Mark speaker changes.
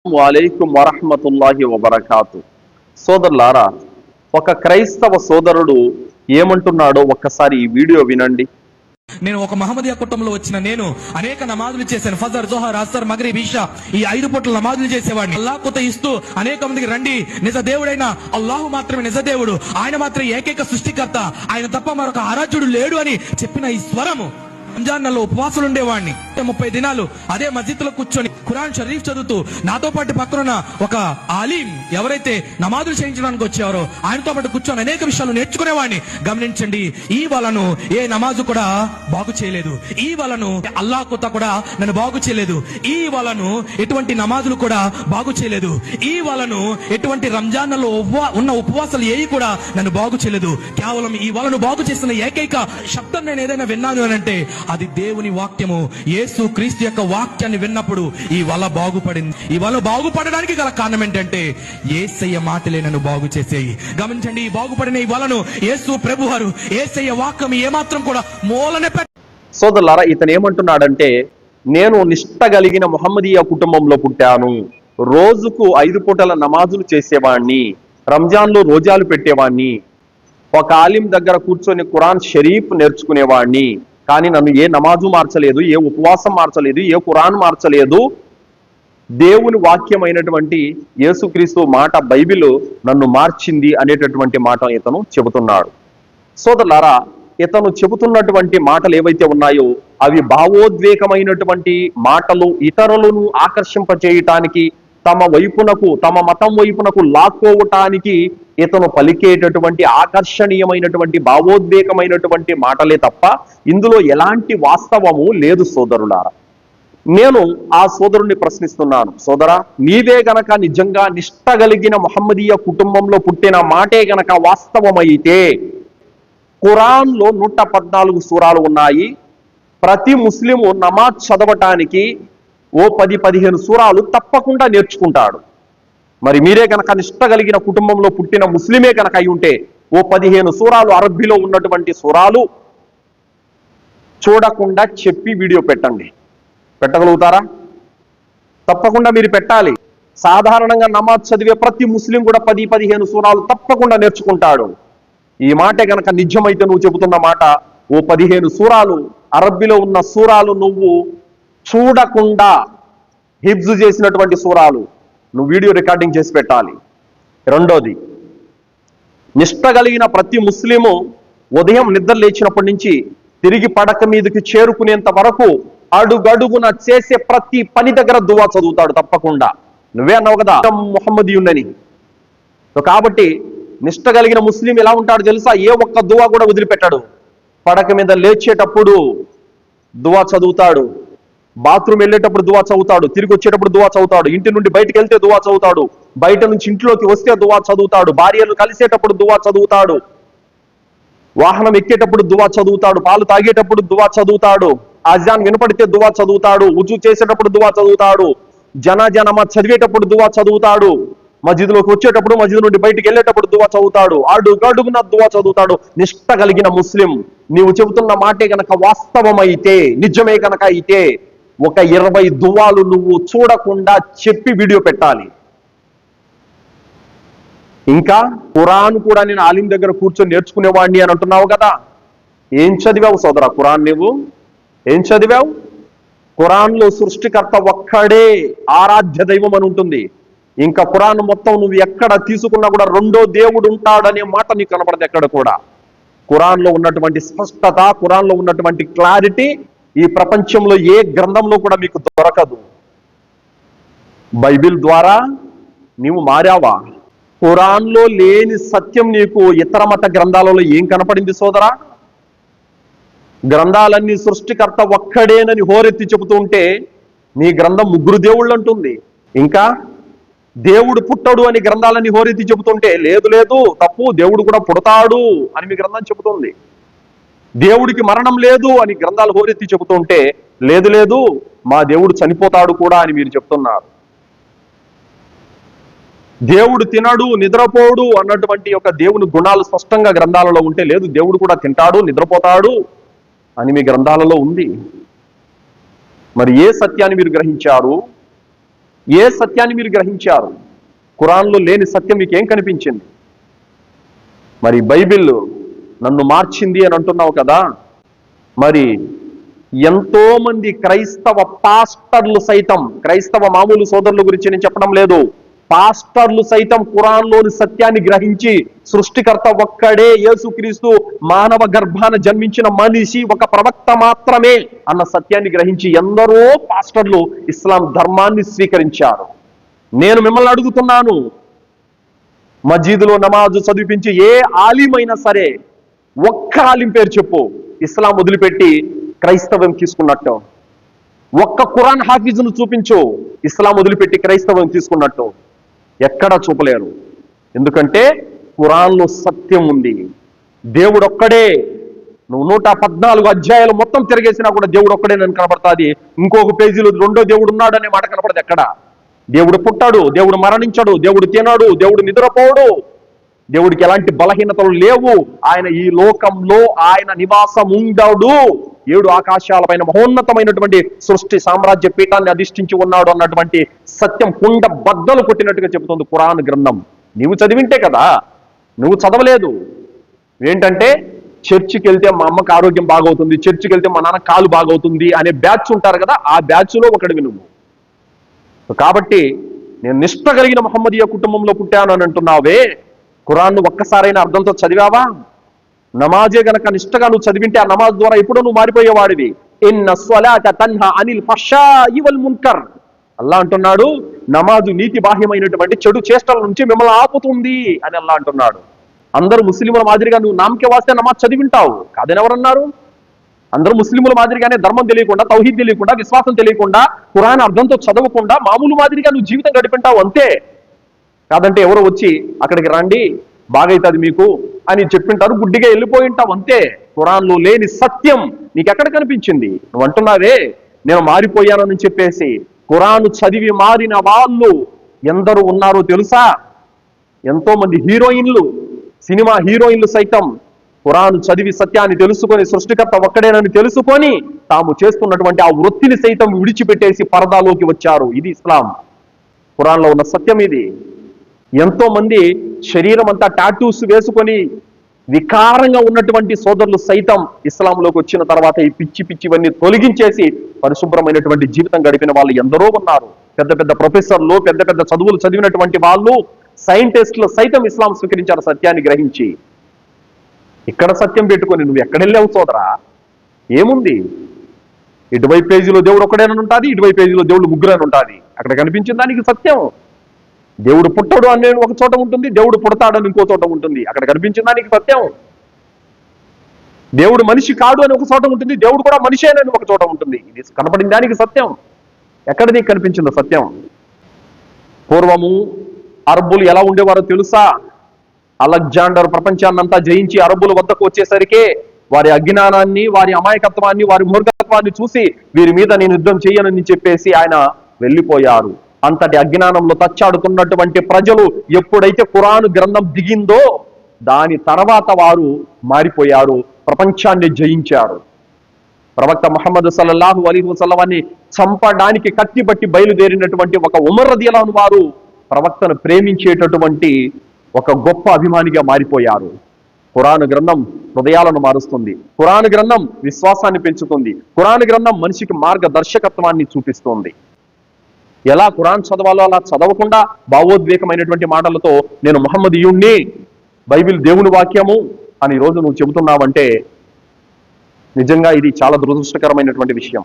Speaker 1: వాలైకుం వరహ్మతుల్లాహి వబరకాతు. సోదరులారా, ఒక క్రైస్తవ సోదరుడు ఏమంటున్నాడో ఒక్కసారి ఈ వీడియో వినండి.
Speaker 2: నేను ఒక మహమ్మదియా కుటుంబంలో వచ్చిన నేను అనేక నమాజులు చేశాను. ఫజర్, జోహర్, అస్సర్, మగ్రిబ్, ఇషా ఈ 5 పూటల నమాజులు చేసేవాడిని. అల్లాహ్ కొత్త ఇస్తూ అనేక మందికి రండి, నిజ దేవుడైన అల్లాహు మాత్రమే నిజ దేవుడు, ఆయన మాత్రమే ఏకైక సృష్టికర్త, ఆయన తప్ప మరొక ఆరాధ్యుడు లేడు అని చెప్పిన ఈ స్వరము రంజాన్ నెలలో ఉపవాసాలు ఉండేవాడిని. 30 దినాలు అదే మస్జిద్ లో కూర్చొని ఖురాన్ షరీఫ్ చదువుతూ నాతో పాటు పక్కన ఒక ఆలీం ఎవరైతే నమాజులు చేయించడానికి వచ్చేవారో ఆయనతో పాటు కూర్చొని అనేక విషయాలు నేర్చుకునేవాడిని. గమనించండి, ఈ వాళ్ళను ఏ నమాజు కూడా బాగు చేయలేదు, ఈ వాళ్ళను అల్లాహ్ కొత్త కూడా నన్ను బాగు చేయలేదు, ఈ వాళ్ళను ఎటువంటి నమాజులు కూడా బాగు చేయలేదు, ఈ వాళ్ళను ఎటువంటి రంజాన్ నెలలో ఉన్న ఉపవాసాలు ఏవి కూడా నన్ను బాగు చేయలేదు. కేవలం ఈ వాళ్ళను బాగు చేసిన ఏకైక శబ్దం నేను ఏదైనా విన్నాను అని అంటే అది దేవుని వాక్యము, యేసు క్రీస్తు యొక్క వాక్యాన్ని విన్నప్పుడు ఈ వల బాగుపడింది. ఈ వల బాగుపడడానికి గల కారణం ఏంటంటే యేసయ్య మాటలే నన్ను బాగు చేసేయి. గమనించండి, ఈ బాగుపడిన ఈ వలను యేసు ప్రభువారు యేసయ్య వాక్యం ఏమాత్రం కూడా మూలనే
Speaker 1: సోదరులారా, ఇతను ఏమంటున్నాడంటే, నేను నిష్ఠ కలిగిన ముహమ్మదీయ కుటుంబంలో పుట్టాను, రోజుకు 5 పూటల నమాజులు చేసేవాడిని, రంజాన్లో రోజాలు పెట్టేవాడిని, ఒక ఆలిం దగ్గర కూర్చొని ఖురాన్ షరీఫ్ నేర్చుకునేవాడిని, కానీ నన్ను ఏ నమాజు మార్చలేదు, ఏ ఉపవాసం మార్చలేదు, ఏ ఖురాన్ మార్చలేదు. దేవుని వాక్యమైనటువంటి యేసుక్రీస్తు మాట బైబిల్ నన్ను మార్చింది అనేటటువంటి మాట ఇతను చెబుతున్నాడు. సోదరులారా, ఇతను చెబుతున్నటువంటి మాటలు ఏవైతే ఉన్నాయో అవి భావోద్వేగమైనటువంటి మాటలు, ఇతరులను ఆకర్షింపచేయటానికి, తమ వైపునకు, తమ మతం వైపునకు లాక్కోవటానికి ఇతను పలికేటటువంటి ఆకర్షణీయమైనటువంటి భావోద్వేగమైనటువంటి మాటలే తప్ప ఇందులో ఎలాంటి వాస్తవము లేదు. సోదరులారా, నేను ఆ సోదరుణ్ణి ప్రశ్నిస్తున్నాను, సోదరా, నీవే గనక నిజంగా నిష్ఠ కలిగిన ముహమ్మదీయ కుటుంబంలో పుట్టిన మాటే గనక వాస్తవమైతే ఖురాన్లో 114 సూరాలు ఉన్నాయి. ప్రతి ముస్లిము నమాజ్ చదవటానికి ఓ 10-15 సూరాలు తప్పకుండా నేర్చుకుంటాడు. మరి మీరే కనుక నిష్ఠ కలిగిన కుటుంబంలో పుట్టిన ముస్లిమే కనుక అయి ఉంటే ఓ 15 సూరాలు, అరబ్బీలో ఉన్నటువంటి సూరాలు చూడకుండా చెప్పి వీడియో పెట్టండి. పెట్టగలుగుతారా? తప్పకుండా మీరు పెట్టాలి. సాధారణంగా నమాజ్ చదివే ప్రతి ముస్లిం కూడా 10-15 సూరాలు తప్పకుండా నేర్చుకుంటాడు. ఈ మాట కనుక నిజమైతే నువ్వు చెబుతున్న మాట, ఓ 15 సూరాలు, అరబ్బీలో ఉన్న సూరాలు నువ్వు చూడకుండా హిఫ్జు చేసినటువంటి సూరాలు నువ్వు వీడియో రికార్డింగ్ చేసి పెట్టాలి. రెండోది, నిష్ఠ కలిగిన ప్రతి ముస్లిము ఉదయం నిద్ర లేచినప్పటి నుంచి తిరిగి పడక మీదకి చేరుకునేంత వరకు అడుగడుగున చేసే ప్రతి పని దగ్గర దువా చదువుతాడు తప్పకుండా. నువ్వే అన్నావు కదా ముహమ్మదీయున్నని. కాబట్టి నిష్ఠ కలిగిన ముస్లిం ఎలా ఉంటాడు తెలుసా? ఏ ఒక్క దువా కూడా వదిలిపెట్టాడు. పడక మీద లేచేటప్పుడు దువా చదువుతాడు, బాత్రూమ్ వెళ్ళేటప్పుడు దువా చదువుతాడు, తిరిగి వచ్చేటప్పుడు దువా చదువుతాడు, ఇంటి నుండి బయటకు వెళ్తే దువా చదువుతాడు, బయట నుంచి ఇంట్లోకి వస్తే దువా చదువుతాడు, భార్యలు కలిసేటప్పుడు దువా చదువుతాడు, వాహనం ఎక్కేటప్పుడు దువా చదువుతాడు, పాలు తాగేటప్పుడు దువా చదువుతాడు, అజాన్ వినపడితే దువా చదువుతాడు, ఉజు చేసేటప్పుడు దువా చదువుతాడు, జనాజా నమాజ్ చదివేటప్పుడు దువా చదువుతాడు, మస్జిద్లోకి వచ్చేటప్పుడు, మస్జిద్ నుండి బయటికి వెళ్ళేటప్పుడు దువా చదువుతాడు, అడుగడుగున దువా చదువుతాడు. నిష్ఠ కలిగిన ముస్లిం. నీవు చెబుతున్న మాటే గనక వాస్తవమైతే, నిజమే గనక అయితే ఒక 20 దువాలు నువ్వు చూడకుండా చెప్పి వీడియో పెట్టాలి. ఇంకా ఖురాన్ కూడా నేను ఆలిం దగ్గర కూర్చొని నేర్చుకునేవాడిని అని అంటున్నావు కదా. ఏం చదివావు సోదరా ఖురాన్? నువ్వు ఏం చదివావు? ఖురాన్లో సృష్టికర్త ఒక్కడే ఆరాధ్య దైవం అని ఉంటుంది. ఇంకా ఖురాన్ మొత్తం నువ్వు ఎక్కడ తీసుకున్నా కూడా రెండో దేవుడు ఉంటాడనే మాట నీకు కనపడదు ఎక్కడ కూడా. ఖురాన్లో ఉన్నటువంటి స్పష్టత, ఖురాన్లో ఉన్నటువంటి క్లారిటీ ఈ ప్రపంచంలో ఏ గ్రంథంలో కూడా మీకు దొరకదు. బైబిల్ ద్వారా నీవు మారావా? ఖురాన్లో లేని సత్యం నీకు ఇతర మత గ్రంథాలలో ఏం కనపడింది సోదరా? గ్రంథాలన్నీ సృష్టికర్త ఒక్కడేనని హోరెత్తి చెబుతూ ఉంటే నీ గ్రంథం 3 దేవుళ్ళు అంటుంది. ఇంకా దేవుడు పుట్టడు అని గ్రంథాలన్నీ హోరెత్తి చెబుతుంటే లేదు లేదు తప్పు, దేవుడు కూడా పుడతాడు అని మీ గ్రంథం చెబుతుంది. దేవుడికి మరణం లేదు అని గ్రంథాలు హోరెత్తి చెబుతుంటే లేదు లేదు మా దేవుడు చనిపోతాడు కూడా అని మీరు చెప్తున్నారు. దేవుడు తినడు, నిద్రపోడు అన్నటువంటి ఒక దేవుని గుణాలు స్పష్టంగా గ్రంథాలలో ఉంటే లేదు, దేవుడు కూడా తింటాడు, నిద్రపోతాడు అని మీ గ్రంథాలలో ఉంది. మరి ఏ సత్యాన్ని మీరు గ్రహించారు? ఏ సత్యాన్ని మీరు గ్రహించారు? ఖురాన్లో లేని సత్యం మీకు ఏం కనిపించింది? మరి బైబిల్ నన్ను మార్చింది అని అంటున్నావు కదా, మరి ఎంతో మంది క్రైస్తవ పాస్టర్లు సైతం, క్రైస్తవ మామూలు సోదరుల గురించి నేను చెప్పడం లేదు, పాస్టర్లు సైతం ఖురాన్లోని సత్యాన్ని గ్రహించి సృష్టికర్త ఒక్కడే, యేసుక్రీస్తు మానవ గర్భాన జన్మించిన మనిషి, ఒక ప్రవక్త మాత్రమే అన్న సత్యాన్ని గ్రహించి ఎందరో పాస్టర్లు ఇస్లాం ధర్మాన్ని స్వీకరించారు. నేను మిమ్మల్ని అడుగుతున్నాను, మస్జిద్లో నమాజు చదివించి ఏ ఆలిమైనా సరే ఒక్క ఆలిం పేరు చెప్పు ఇస్లాం వదిలిపెట్టి క్రైస్తవం తీసుకున్నట్టు. ఒక్క ఖురాన్ హాఫీజును చూపించు ఇస్లాం వదిలిపెట్టి క్రైస్తవం తీసుకున్నట్టు. ఎక్కడా చూపలేరు. ఎందుకంటే ఖురాన్లో సత్యం ఉంది. దేవుడు ఒక్కడే. నువ్వు 114 అధ్యాయాలు మొత్తం తిరిగేసినా కూడా దేవుడు ఒక్కడే నన్ను కనబడుతుంది. ఇంకొక పేజీలో రెండో దేవుడు ఉన్నాడు అనే మాట కనపడదు ఎక్కడ. దేవుడు పుట్టాడు, దేవుడు మరణించాడు, దేవుడు తినాడు, దేవుడు నిద్రపోడు, దేవుడికి ఎలాంటి బలహీనతలు లేవు, ఆయన ఈ లోకంలో ఆయన నివాసం ఉండడు, 7 ఆకాశాలపైన మహోన్నతమైనటువంటి సృష్టి సామ్రాజ్య పీఠాన్ని అధిష్ఠించి ఉన్నాడు అన్నటువంటి సత్యం కుండ బద్దలు కొట్టినట్టుగా చెబుతుంది ఖురాన్ గ్రంథం. నీవు చదివింటే కదా, నువ్వు చదవలేదు. ఏంటంటే చర్చికి వెళ్తే మా అమ్మకి ఆరోగ్యం బాగవుతుంది, చర్చికి వెళ్తే మా నాన్న కాలు బాగవుతుంది అనే బ్యాచ్ ఉంటారు కదా, ఆ బ్యాచ్లో ఒకడివి నువ్వు. కాబట్టి నేను నిష్ఠ కలిగిన మహమ్మదీయ కుటుంబంలో పుట్టాను అని అంటున్నావే, ఖురాన్ను ఒక్కసారైనా అర్థంతో చదివావా? నమాజే గనక నిష్ఠగా నువ్వు చదివింటే ఆ నమాజ్ ద్వారా ఎప్పుడో నువ్వు మారిపోయేవాడివి. ఇన్న స్వలాత తన్హా అనిల్ ఫహ్షాయి వల్ మున్కర్. అల్లా అంటున్నాడు, నమాజు నీతి బాహ్యమైనటువంటి చెడు చేష్టల నుంచి మిమ్మల్ని ఆపుతుంది అని అల్లా అంటున్నాడు. అందరూ ముస్లింల మాదిరిగా నువ్వు నామకే వాస్తే నమాజ్ చదివింటావు కాదని ఎవరన్నారు? అందరూ ముస్లింల మాదిరిగానే ధర్మం తెలియకుండా, తౌహీద్ తెలియకుండా, విశ్వాసం తెలియకుండా, ఖురాన్ అర్థంతో చదవకుండా మామూలు మాదిరిగా నువ్వు జీవితం గడిపింటావు అంతే. కాదంటే ఎవరో వచ్చి అక్కడికి రండి బాగైతుంది మీకు అని చెప్పింటారు, గుడ్డిగా వెళ్ళిపోయి ఉంటావు అంతే. ఖురాన్లో లేని సత్యం నీకెక్కడ కనిపించింది? నువ్వు అంటున్నావే నేను మారిపోయానని చెప్పేసి. ఖురాన్ చదివి మారిన వాళ్ళు ఎందరూ ఉన్నారో తెలుసా? ఎంతో మంది హీరోయిన్లు, సినిమా హీరోయిన్లు సైతం ఖురాన్ చదివి సత్యాన్ని తెలుసుకొని సృష్టికర్త ఒక్కడేనని తెలుసుకొని తాము చేస్తున్నటువంటి ఆ వృత్తిని సైతం విడిచిపెట్టేసి పరదాలోకి వచ్చారు. ఇది ఇస్లాం. ఖురాన్లో ఉన్న సత్యం ఇది. ఎంతో మంది శరీరం అంతా టాటూస్ వేసుకొని వికారంగా ఉన్నటువంటి సోదరులు సైతం ఇస్లాంలోకి వచ్చిన తర్వాత ఈ పిచ్చి పిచ్చివన్నీ తొలగించేసి పరిశుభ్రమైనటువంటి జీవితం గడిపిన వాళ్ళు ఎందరో ఉన్నారు. పెద్ద పెద్ద ప్రొఫెసర్లు, పెద్ద పెద్ద చదువులు చదివినటువంటి వాళ్ళు, సైంటిస్టులు సైతం ఇస్లాం స్వీకరించారు సత్యాన్ని గ్రహించి. ఇక్కడ సత్యం పెట్టుకొని నువ్వు ఎక్కడెళ్ళావు సోదరా? ఏముంది? ఇటువైపు పేజీలో దేవుడు ఒక్కడేనని ఉంటుంది, ఇటువైపు పేజీలో దేవుడు ముగ్గురని ఉంటుంది. అక్కడ కనిపించిన దానికి సత్యం. దేవుడు పుట్టడు అని ఒక చోట ఉంటుంది, దేవుడు పుడతాడని ఇంకో చోట ఉంటుంది. అక్కడ కనిపించిన దానికి సత్యం. దేవుడు మనిషి కాడు అని ఒక చోట ఉంటుంది, దేవుడు కూడా మనిషేనని ఒక చోట ఉంటుంది. ఇది కనపడిన దానికి సత్యం. ఎక్కడ నీకు కనిపించిందో సత్యం? పూర్వము అరబ్బులు ఎలా ఉండేవారో తెలుసా? అలెగ్జాండర్ ప్రపంచాన్నంతా జయించి అరబ్బుల వద్దకు వచ్చేసరికి వారి అజ్ఞానాన్ని, వారి అమాయకత్వాన్ని, వారి మూర్ఖత్వాన్ని చూసి వీరి మీద నేను యుద్ధం చేయనని చెప్పేసి ఆయన వెళ్ళిపోయారు. అంతటి అజ్ఞానంలో తచ్చాడుతున్నటువంటి ప్రజలు ఎప్పుడైతే ఖురాన్ గ్రంథం దిగిందో దాని తర్వాత వారు మారిపోయారు, ప్రపంచాన్ని జయించారు. ప్రవక్త ముహమ్మద్ సల్లల్లాహు అలైహి వసల్లంని చంపడానికి కత్తిబట్టి బయలుదేరినటువంటి ఒక ఉమర్ రదియల్లాహు వారు ప్రవక్తను ప్రేమించేటటువంటి ఒక గొప్ప అభిమానిగా మారిపోయారు. ఖురాన్ గ్రంథం హృదయాలను మారుస్తుంది. ఖురాన్ గ్రంథం విశ్వాసాన్ని పెంచుతుంది. ఖురాన్ గ్రంథం మనిషికి మార్గదర్శకత్వాన్ని చూపిస్తుంది. ఎలా ఖురాన్ చదవాలో అలా చదవకుండా భావోద్వేగమైనటువంటి మాటలతో నేను ముహమ్మదీయుణ్ణి, బైబిల్ దేవుని వాక్యము అని ఈరోజు నువ్వు చెబుతున్నావంటే నిజంగా ఇది చాలా దురదృష్టకరమైనటువంటి విషయం.